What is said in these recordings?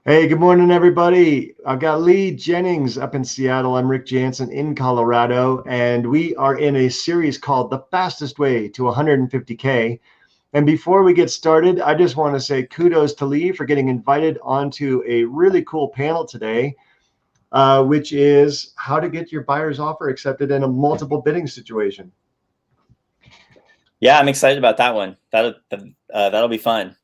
Hey, good morning, everybody. I've got Lee Jennings up in Seattle. I'm Rick Jansen in Colorado, and we are in a series called The Fastest Way to 150K. And before we get started, I just want to say kudos to Lee for getting invited onto a really cool panel today, which is how to get your buyer's offer accepted in a multiple bidding situation. Yeah, I'm excited about that one. That'll be fun.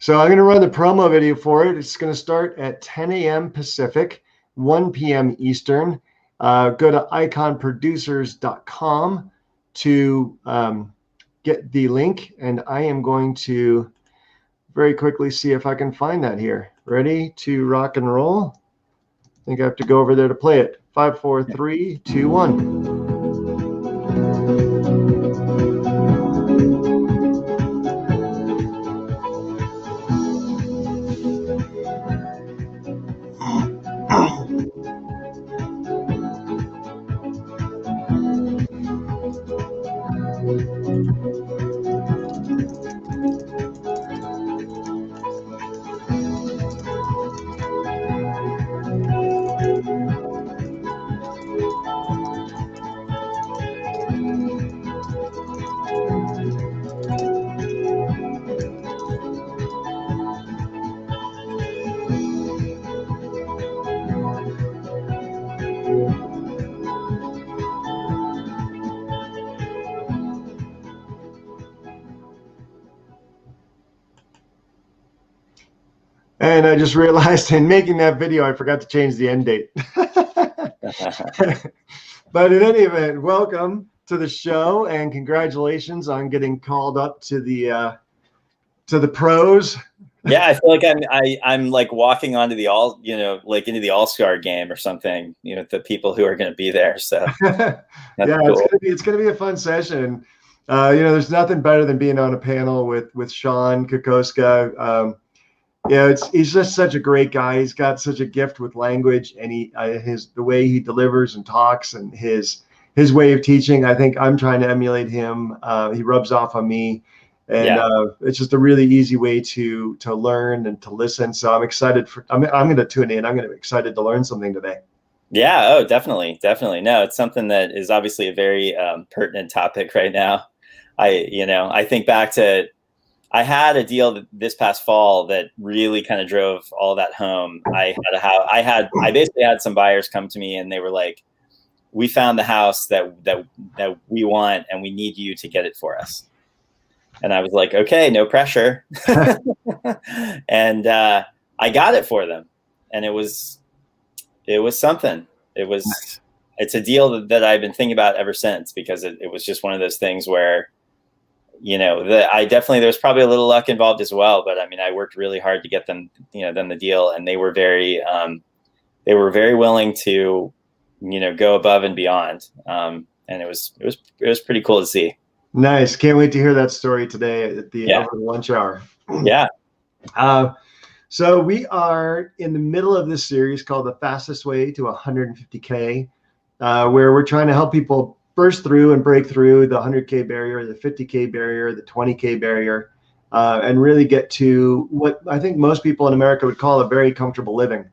So I'm going to run the promo video for it. It's going to start at 10 a.m. Pacific, 1 p.m. Eastern. Go to iconproducers.com to get the link, and I am going to very quickly see if I can find that here. Ready to rock and roll? I think I have to go over there to play it. 5, 4, 3, 2, 1. And I just realized in making that video, I forgot to change the end date. But in any event, welcome to the show and congratulations on getting called up to the pros. Yeah, I feel like I'm like walking onto the into the All-Star game or something, the people who are going to be there. So yeah, cool. It's gonna be a fun session. There's nothing better than being on a panel with Sean Kokoska. He's just such a great guy. He's got such a gift with language, and the way he delivers and talks, and his way of teaching. I think I'm trying to emulate him. He rubs off on me, and it's just a really easy way to learn and to listen. So I'm excited I'm going to tune in. I'm going to be excited to learn something today. Yeah. Oh, definitely. No, it's something that is obviously a very pertinent topic right now. I think back to. I had a deal this past fall that really kind of drove all that home. I basically had some buyers come to me and they were like, "We found the house that we want, and we need you to get it for us." And I was like, "Okay, no pressure." And I got it for them, and it was something. It's a deal that I've been thinking about ever since, because it was just one of those things where. There's probably a little luck involved as well, but I mean, I worked really hard to get them the deal, and they were very willing to, go above and beyond. And it was pretty cool to see. Nice. Can't wait to hear that story today at the over the lunch hour. Yeah. So we are in the middle of this series called The Fastest Way to 150K, where we're trying to help people burst through and break through the 100K barrier, the 50K barrier, the 20K barrier, and really get to what I think most people in America would call a very comfortable living.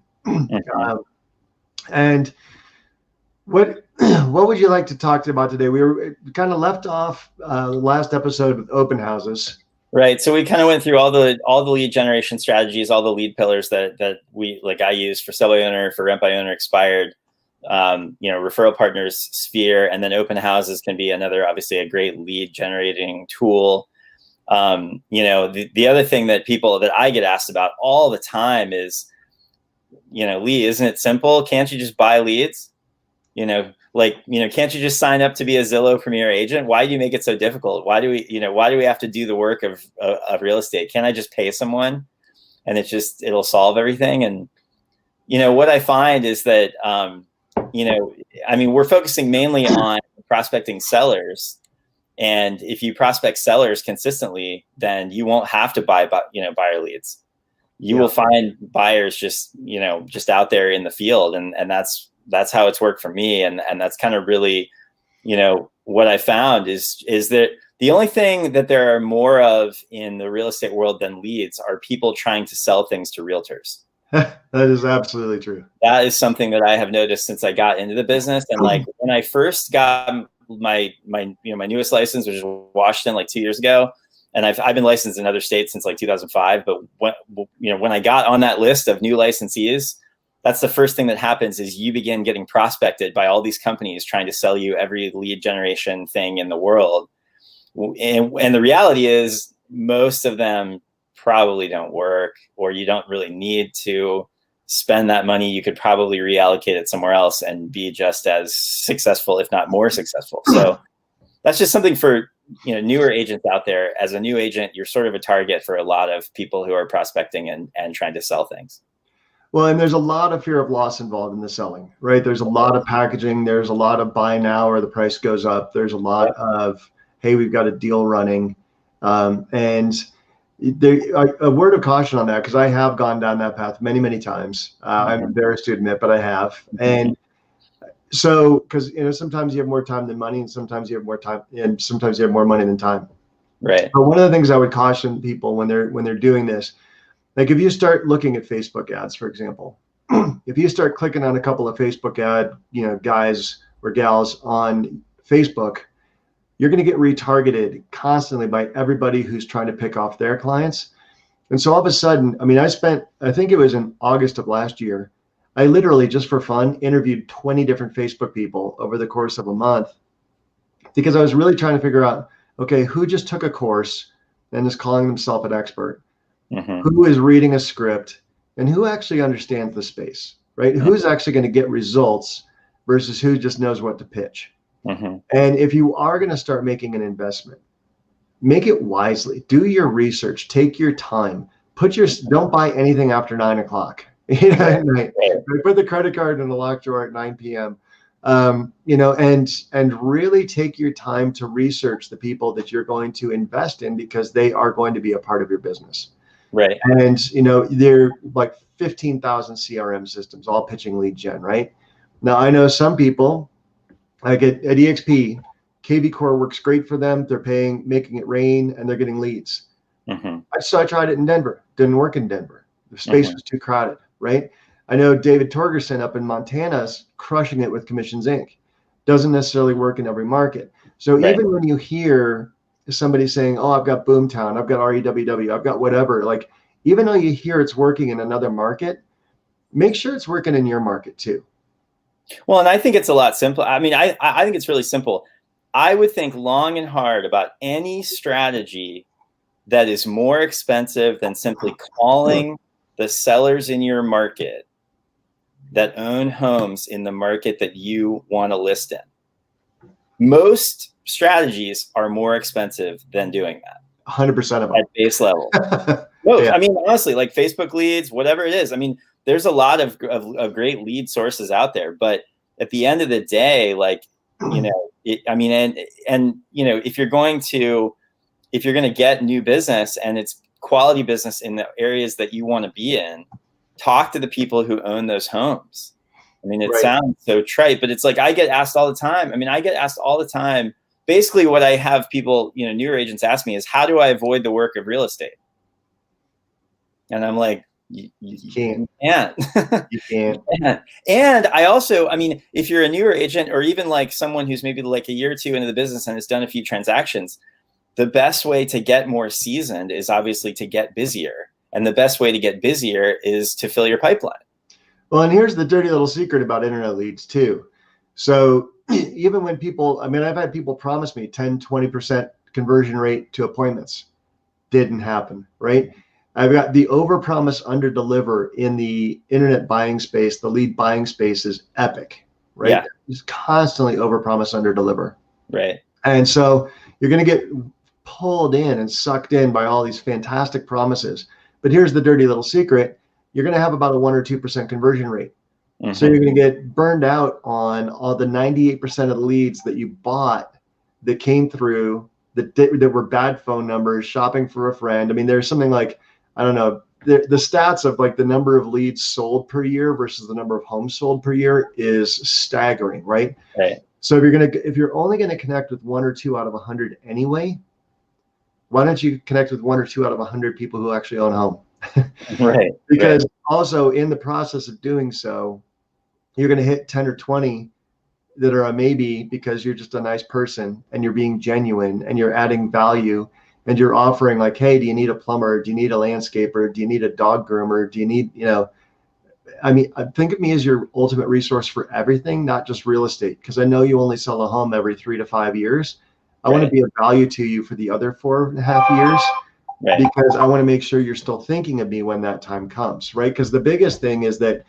And what would you like to talk about today? We kind of left off the last episode with open houses. Right. So we kind of went through all the lead generation strategies, all the lead pillars that I use for sell by owner, for rent by owner, expired. Referral partners sphere, and then open houses can be obviously a great lead generating tool. The other thing that I get asked about all the time is, Lee, isn't it simple? Can't you just buy leads? Can't you just sign up to be a Zillow Premier agent? Why do you make it so difficult? Why do we have to do the work of real estate? Can't I just pay someone and it'll solve everything? And, what I find is that, we're focusing mainly on prospecting sellers, and if you prospect sellers consistently, then you won't have to buy buyer leads. You will find buyers just out there in the field, and that's how it's worked for me, and that's kind of really, what I found is that the only thing that there are more of in the real estate world than leads are people trying to sell things to realtors. That is absolutely true. That is something that I have noticed since I got into the business. And like when I first got my newest license, which is Washington, like 2 years ago, and I've been licensed in other states since like 2005. But when I got on that list of new licensees, that's the first thing that happens is you begin getting prospected by all these companies trying to sell you every lead generation thing in the world. And the reality is most of them probably don't work, or you don't really need to spend that money. You could probably reallocate it somewhere else and be just as successful, if not more successful. So that's just something for, newer agents out there. As a new agent, you're sort of a target for a lot of people who are prospecting and trying to sell things. Well, and there's a lot of fear of loss involved in the selling, right? There's a lot of packaging. There's a lot of buy now or the price goes up. There's a lot of, hey, we've got a deal running. And a word of caution on that, because I have gone down that path many, many times. I'm embarrassed to admit, but I have. And so, because sometimes you have more time than money, and sometimes you have more time, and sometimes you have more money than time. Right. But one of the things I would caution people when they're doing this, like if you start looking at Facebook ads, for example, if you start clicking on a couple of Facebook ad, guys or gals on Facebook, you're going to get retargeted constantly by everybody who's trying to pick off their clients. And so all of a sudden, I think it was in August of last year, I literally, just for fun, interviewed 20 different Facebook people over the course of a month, because I was really trying to figure out, okay, who just took a course and is calling themselves an expert, who is reading a script, and who actually understands the space, right? Who's actually going to get results versus who just knows what to pitch. And if you are going to start making an investment, make it wisely. Do your research. Take your time. Don't buy anything after 9 o'clock. At night. Put the credit card in the locked drawer at 9 p.m. And really take your time to research the people that you're going to invest in, because they are going to be a part of your business. Right. And they're like 15,000 CRM systems, all pitching lead gen. Right now, I know some people. Like at EXP, KV Core works great for them. They're making it rain, and they're getting leads. So I tried it in Denver. Didn't work in Denver. The space was too crowded, right? I know David Torgerson up in Montana's crushing it with Commissions Inc. Doesn't necessarily work in every market. So even when you hear somebody saying, oh, I've got Boomtown, I've got REWW, I've got whatever, like, even though you hear it's working in another market, make sure it's working in your market too. Well, and I think it's a lot simpler. I think it's really simple. I would think long and hard about any strategy that is more expensive than simply calling the sellers in your market that own homes in the market that you want to list in. Most strategies are more expensive than doing that. 100% of them. At base level. Honestly, like Facebook leads, whatever it is. There's a lot of great lead sources out there, but at the end of the day, if you're going to get new business and it's quality business in the areas that you want to be in, talk to the people who own those homes. It sounds so trite, but it's like, I get asked all the time. Basically what I have people, newer agents ask me is, how do I avoid the work of real estate? And I'm like, you can't. You can't. And I also, if you're a newer agent, or even like someone who's maybe like a year or two into the business and has done a few transactions, the best way to get more seasoned is obviously to get busier. And the best way to get busier is to fill your pipeline. Well, and here's the dirty little secret about internet leads too. So even when people, I've had people promise me 10, 20% conversion rate to appointments. Didn't happen, right? I've got the overpromise, underdeliver in the internet buying space. The lead buying space is epic, right? Yeah. Just constantly overpromise, underdeliver. Right. And so you're going to get pulled in and sucked in by all these fantastic promises. But here's the dirty little secret. You're going to have about a 1 or 2% conversion rate. So you're going to get burned out on all the 98% of the leads that you bought that came through that were bad phone numbers, shopping for a friend. There's something like, I don't know, the stats of like the number of leads sold per year versus the number of homes sold per year is staggering, right? Right. So if you're only going to connect with 1 or 2 out of 100 anyway, why don't you connect with 1 or 2 out of 100 people who actually own a home? Right. Because also in the process of doing so, you're going to hit 10 or 20 that are a maybe because you're just a nice person and you're being genuine and you're adding value and you're offering like, hey, do you need a plumber? Do you need a landscaper? Do you need a dog groomer? Do you need, I mean, think of me as your ultimate resource for everything, not just real estate. Because I know you only sell a home every 3 to 5 years. I want to be of value to you for the other 4.5 years, because I want to make sure you're still thinking of me when that time comes, right? Because the biggest thing is that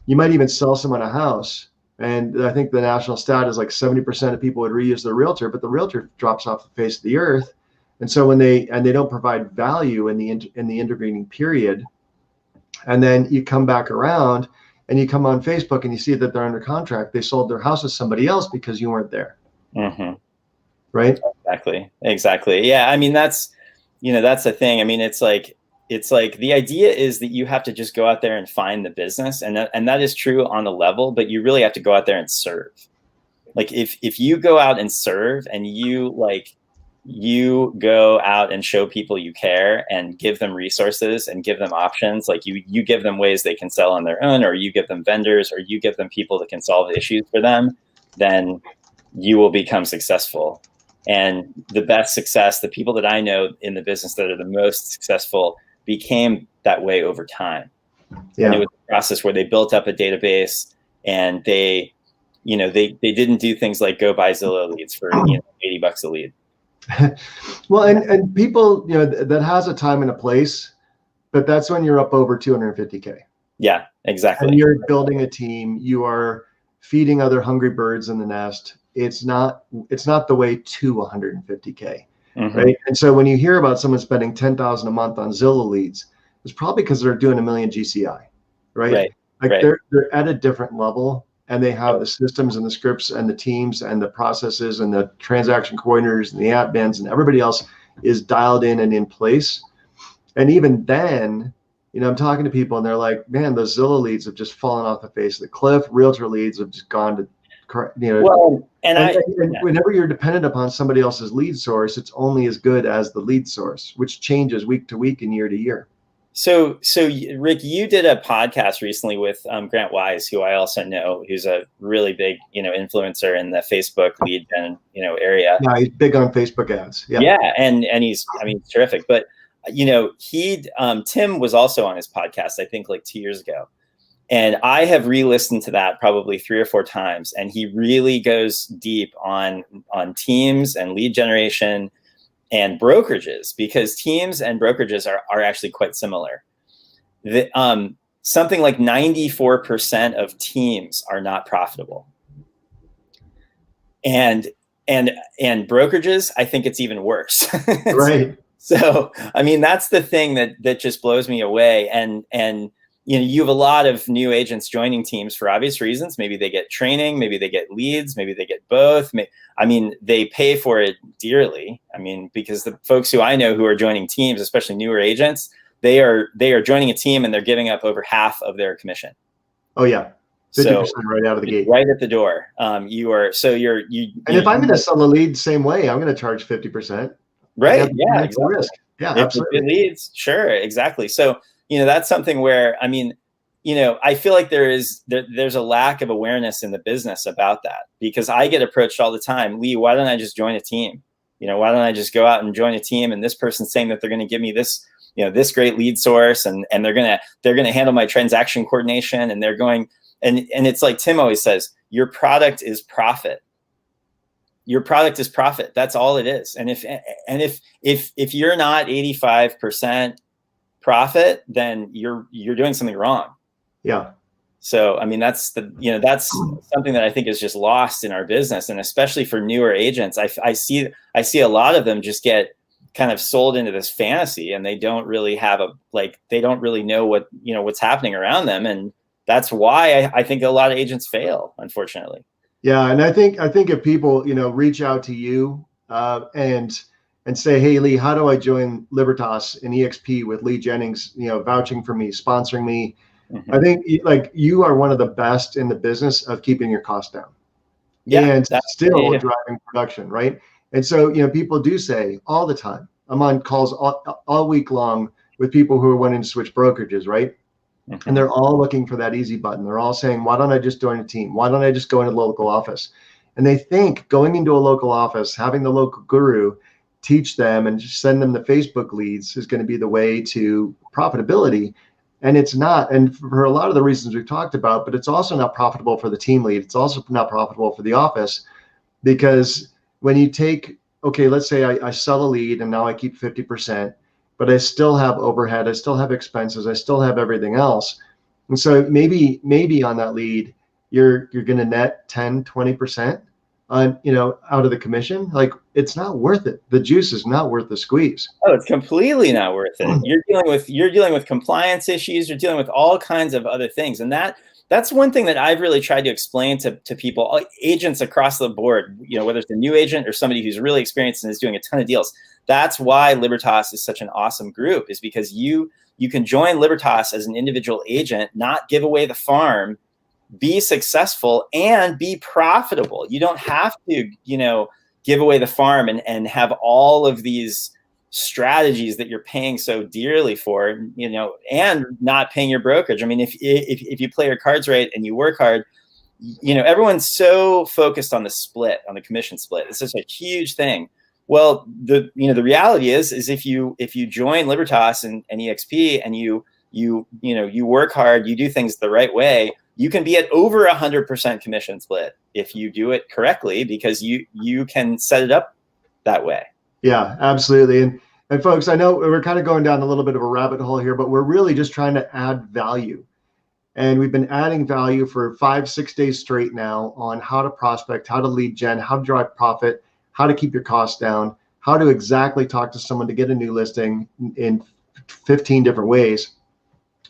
you might even sell someone a house, and I think the national stat is like 70% of people would reuse their realtor, but the realtor drops off the face of the earth. And so when they don't provide value in the integrating period, and then you come back around and you come on Facebook and you see that they're under contract, they sold their house to somebody else because you weren't there. Mm-hmm. Right? Exactly. Yeah. I mean, that's the thing. I mean, it's like the idea is that you have to just go out there and find the business, and that is true on a level, but you really have to go out there and serve. Like if you go out and serve and you go out and show people you care and give them resources and give them options, like you give them ways they can sell on their own, or you give them vendors, or you give them people that can solve issues for them, then you will become successful. And the best success, the people that I know in the business that are the most successful, became that way over time. Yeah. And it was a process where they built up a database, and they didn't do things like go buy Zillow leads for $80 a lead. Well, and people, that has a time and a place, but that's when you're up over 250K. Yeah, exactly. And you're building a team. You are feeding other hungry birds in the nest. It's not the way to 150K, right? And so when you hear about someone spending $10,000 a month on Zillow leads, it's probably because they're doing 1 million GCI, right? They're at a different level, and they have the systems and the scripts and the teams and the processes and the transaction coordinators and the admins and everybody else is dialed in and in place. And even then, I'm talking to people and they're like, man, those Zillow leads have just fallen off the face of the cliff. Realtor leads have just gone to, whenever you're dependent upon somebody else's lead source, it's only as good as the lead source, which changes week to week and year to year. So Rick, you did a podcast recently with Grant Wise, who I also know, who's a really big, influencer in the Facebook lead gen, area. Yeah, he's big on Facebook ads. Yeah, and he's, terrific. But Tim was also on his podcast, I think, like 2 years ago, and I have re-listened to that probably 3 or 4 times, and he really goes deep on teams and lead generation and brokerages, because teams and brokerages are actually quite similar. Something like 94% of teams are not profitable. And brokerages, I think it's even worse. Right. So, that's the thing that just blows me away. And you have a lot of new agents joining teams for obvious reasons. Maybe they get training, maybe they get leads, maybe they get both. They pay for it dearly. Because the folks who I know who are joining teams, especially newer agents, they are joining a team and they're giving up over half of their commission. Oh yeah. 50% right out of the gate. Right at the door. And if I'm going to sell a lead same way, I'm going to charge 50%. Right. Yeah. Exactly. Risk. Yeah, absolutely. Leads. Sure. Exactly. So, that's something where, I feel like there's a lack of awareness in the business about that, because I get approached all the time. Lee, why don't I just join a team? Why don't I just go out and join a team? And this person's saying that they're going to give me this, this great lead source, and they're going to handle my transaction coordination, and they're going, and it's like Tim always says, your product is profit. Your product is profit. That's all it is. And if you're not 85% profit, then you're doing something wrong. Yeah. So, that's that's something that I think is just lost in our business. And especially for newer agents, I see a lot of them just get kind of sold into this fantasy, and they don't really have they don't really know what's happening around them. And that's why I think a lot of agents fail, unfortunately. Yeah. And I think if people, reach out to you and say, hey, Lee, how do I join Libertas and EXP with Lee Jennings, vouching for me, sponsoring me? Mm-hmm. I think you are one of the best in the business of keeping your costs down. Yeah, and still driving production, right? And so, people do say all the time, I'm on calls all week long with people who are wanting to switch brokerages, right? Mhm. And they're all looking for that easy button. They're all saying, why don't I just join a team? Why don't I just go into the local office? And they think going into a local office, having the local guru teach them and just send them the Facebook leads is going to be the way to profitability. And it's not. And for a lot of the reasons we've talked about, but it's also not profitable for the team lead. It's also not profitable for the office, because when you take, okay, let's say I sell a lead and now I keep 50%, but I still have overhead, I still have expenses, I still have everything else. And so maybe on that lead, you're going to net 10, 20% on, out of the commission. Like, it's not worth it. The juice is not worth the squeeze. Oh, it's completely not worth it. You're dealing with compliance issues. You're dealing with all kinds of other things, and that's one thing that I've really tried to explain to people, agents across the board. Whether it's a new agent or somebody who's really experienced and is doing a ton of deals. That's why Libertas is such an awesome group, is because you can join Libertas as an individual agent, not give away the farm, be successful, and be profitable. You don't have to, give away the farm and have all of these strategies that you're paying so dearly for, and not paying your brokerage. I mean, if you play your cards right and you work hard, everyone's so focused on the split, on the commission split. It's such a huge thing. Well, the reality is if you join Libertas and EXP and you work hard, you do things the right way, you can be at over 100% commission split if you do it correctly, because you can set it up that way. Yeah, absolutely. And folks, I know we're kind of going down a little bit of a rabbit hole here, but we're really just trying to add value. And we've been adding value for 5-6 days straight now on how to prospect, how to lead gen, how to drive profit, how to keep your costs down, how to exactly talk to someone to get a new listing in 15 different ways.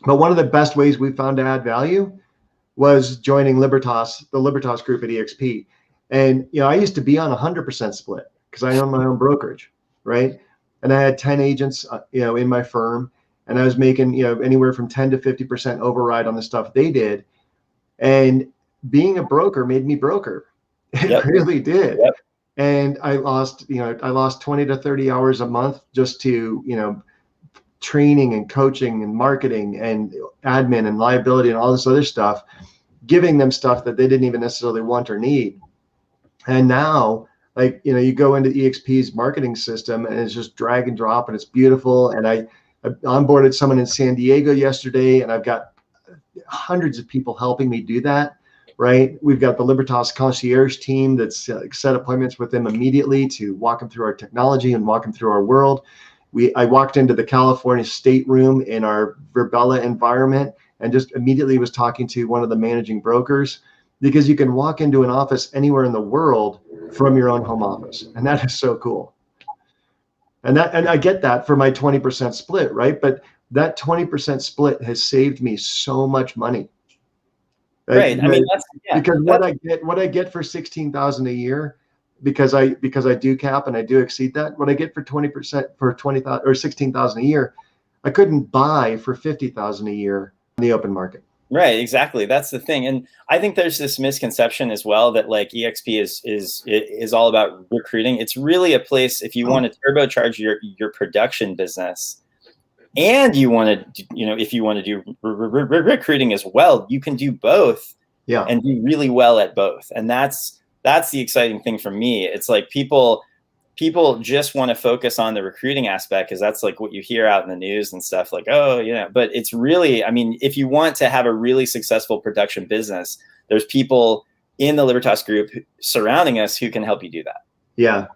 But one of the best ways we found to add value was joining Libertas, the Libertas group at EXP. And, I used to be on 100% split because I own my own brokerage, right? And I had 10 agents, in my firm, and I was making, anywhere from 10 to 50% override on the stuff they did. And being a broker made me broker. It really did. Yep. And I lost 20 to 30 hours a month just to, training and coaching and marketing and admin and liability and all this other stuff, giving them stuff that they didn't even necessarily want or need. And now, you go into EXP's marketing system and it's just drag and drop and it's beautiful. And I onboarded someone in San Diego yesterday, and I've got hundreds of people helping me do that. Right. We've got the Libertas concierge team that's set appointments with them immediately to walk them through our technology and walk them through our world. I walked into the California state room in our Verbella environment and just immediately was talking to one of the managing brokers, because you can walk into an office anywhere in the world from your own home office. And that is so cool. And I get that for my 20% split, right? But that 20% split has saved me so much money. Right. I mean, because what I get for $16,000 a year, because I do cap and I do exceed that, what I get for 20% for 20,000 or 16,000 a year, I couldn't buy for 50,000 a year in the open market. Right, exactly. That's the thing. And I think there's this misconception as well that EXP is all about recruiting. It's really a place, if you want to turbocharge your production business, and you want to, if you want to do recruiting as well, you can do both. Yeah. And do really well at both. And that's the exciting thing for me. It's like people just want to focus on the recruiting aspect because that's what you hear out in the news and stuff, but it's really, I mean, if you want to have a really successful production business, there's people in the Libertas group surrounding us who can help you do that. Yeah.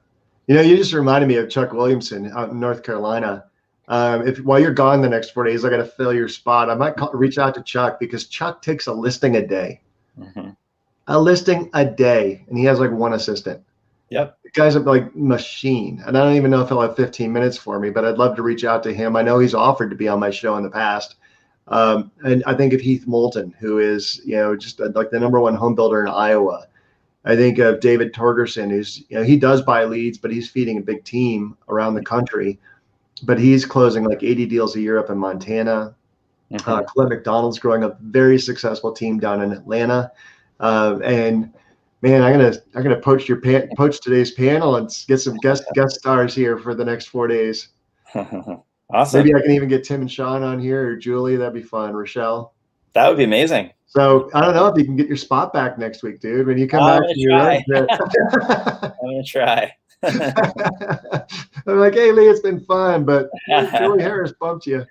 You just reminded me of Chuck Williamson out in North Carolina. While you're gone the next 4 days, I got to fill your spot. I might reach out to Chuck, because Chuck takes a listing a day. Mm-hmm. A listing a day, and he has one assistant. Yep. The guy's a machine, and I don't even know if he'll have 15 minutes for me, but I'd love to reach out to him. I know he's offered to be on my show in the past. And I think of Heath Moulton, who is, just the #1 home builder in Iowa. I think of David Torgerson, who's, he does buy leads, but he's feeding a big team around the country. But he's closing 80 deals a year up in Montana. Mm-hmm. Clint McDonald's growing a very successful team down in Atlanta. And man, I'm gonna poach today's panel and get some guest stars here for the next 4 days. Awesome. Maybe I can even get Tim and Sean on here, or Julie. That'd be fun. Rochelle. That would be amazing. So I don't know if you can get your spot back next week, dude. When you come I'm back gonna from your road trip. I'm gonna try. I'm like, hey Lee, it's been fun, but Julie Harris bumped you.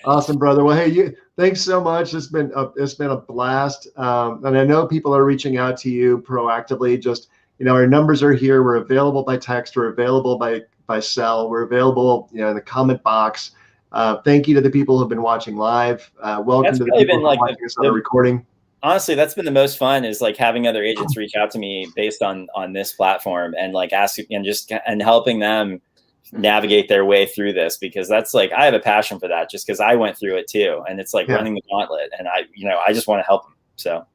Awesome, brother. Well, hey, thanks so much. It's been a blast, and I know people are reaching out to you proactively. Just our numbers are here. We're available by text. We're available by cell. We're available, in the comment box. Thank you to the people who've been watching live. Welcome to the people who are watching us on a recording. Honestly, that's been the most fun, is like having other agents reach out to me based on this platform, and like asking and helping them navigate their way through this, because that's like, I have a passion for that, just because I went through it too, and it's like running the gauntlet, and I just want to help them. So.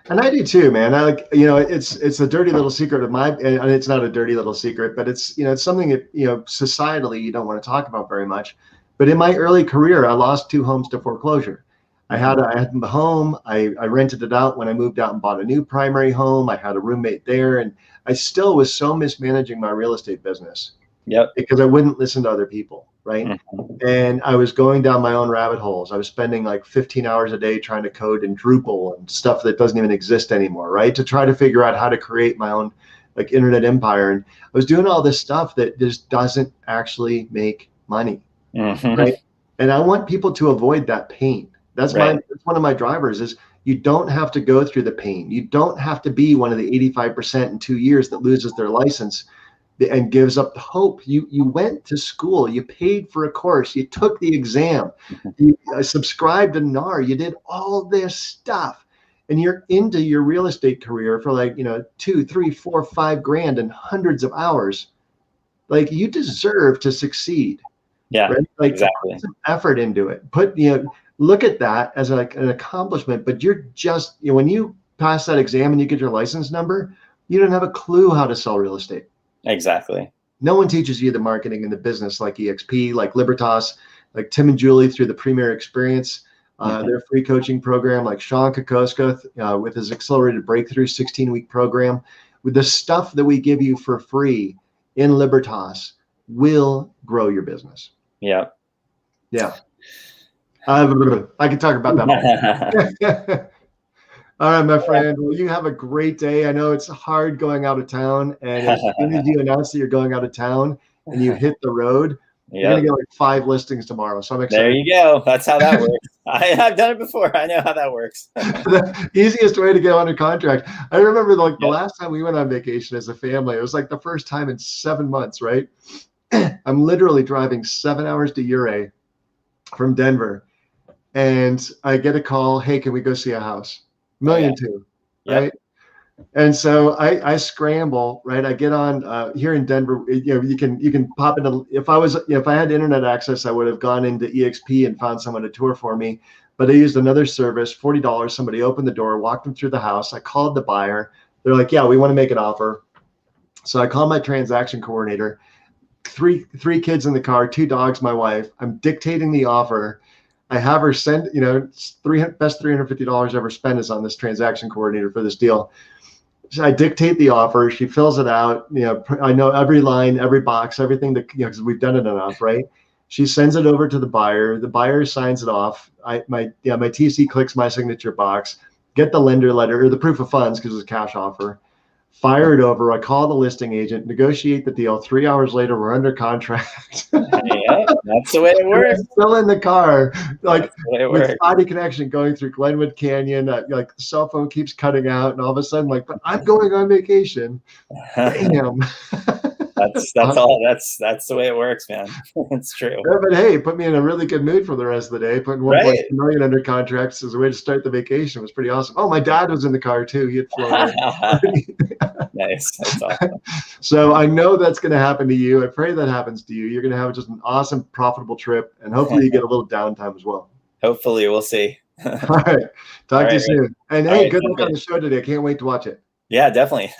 And I do too, man. I like, it's a dirty little secret of mine, and it's not a dirty little secret, but it's, it's something that, societally you don't want to talk about very much. But in my early career, I lost 2 homes to foreclosure. I had the home. I rented it out when I moved out and bought a new primary home. I had a roommate there, and I still was so mismanaging my real estate business. Yep. Because I wouldn't listen to other people, right? Mm-hmm. And I was going down my own rabbit holes. I was spending like 15 hours a day trying to code in Drupal and stuff that doesn't even exist anymore, right? To try to figure out how to create my own like internet empire. And I was doing all this stuff that just doesn't actually make money, right? And I want people to avoid that pain. That's that's one of my drivers is you don't have to go through the pain. You don't have to be one of the 85% in 2 years that loses their license and gives up the hope. You went to school, you paid for a course, you took the exam, you subscribed to NAR, you did all this stuff, and you're into your real estate career for like, 2, 3, 4, 5 grand and hundreds of hours. Like, you deserve to succeed. Yeah, right? Like, exactly. Put some effort into it. Look at that as like an accomplishment, but you're just, when you pass that exam and you get your license number, you don't have a clue how to sell real estate. Exactly. No one teaches you the marketing and the business like EXP, like Libertas, like Tim and Julie through the Premier Experience, their free coaching program, like Sean Kokoska with his Accelerated Breakthrough 16-week program. With the stuff that we give you for free in Libertas will grow your business. Yeah. Yeah. I can talk about that. All right, my friend. Well, you have a great day. I know it's hard going out of town, and as soon as you announce that you're going out of town and you hit the road, you're gonna get like 5 listings tomorrow. So I'm excited. There you go. That's how that works. I've done it before. I know how that works. The easiest way to get under contract. I remember the last time we went on vacation as a family. It was like the first time in 7 months. Right? I'm literally driving 7 hours to Ouray from Denver, and I get a call. Hey, can we go see a house? $1.2 million, right? And so I scramble, right? I get on here in Denver. You can pop into. If I had internet access, I would have gone into EXP and found someone to tour for me. But I used another service, $40. Somebody opened the door, walked them through the house. I called the buyer. They're like, "Yeah, we want to make an offer." So I called my transaction coordinator. Three kids in the car, 2 dogs, my wife. I'm dictating the offer. I have her send, best $350 ever spent is on this transaction coordinator for this deal. So I dictate the offer. She fills it out. I know every line, every box, everything that, because we've done it enough, right? She sends it over to the buyer. The buyer signs it off. My TC clicks my signature box, get the lender letter or the proof of funds because it's a cash offer. Fire it over. I call the listing agent, negotiate the deal. 3 hours later, we're under contract. Yeah, that's the way it works. Still in the car, like with body connection going through Glenwood Canyon. Like the cell phone keeps cutting out, and all of a sudden, like, but I'm going on vacation. Damn. That's all. That's the way it works, man. It's true. Yeah, but hey, it put me in a really good mood for the rest of the day. Putting 1.2 million under contracts as a way to start the vacation was pretty awesome. Oh, my dad was in the car too. He had flown. Nice. That's awesome. So I know that's going to happen to you. I pray that happens to you. You're going to have just an awesome, profitable trip, and hopefully you get a little downtime as well. Hopefully, we'll see. All right. Talk to you soon. And hey, good luck on the show today. I can't wait to watch it. Yeah, definitely.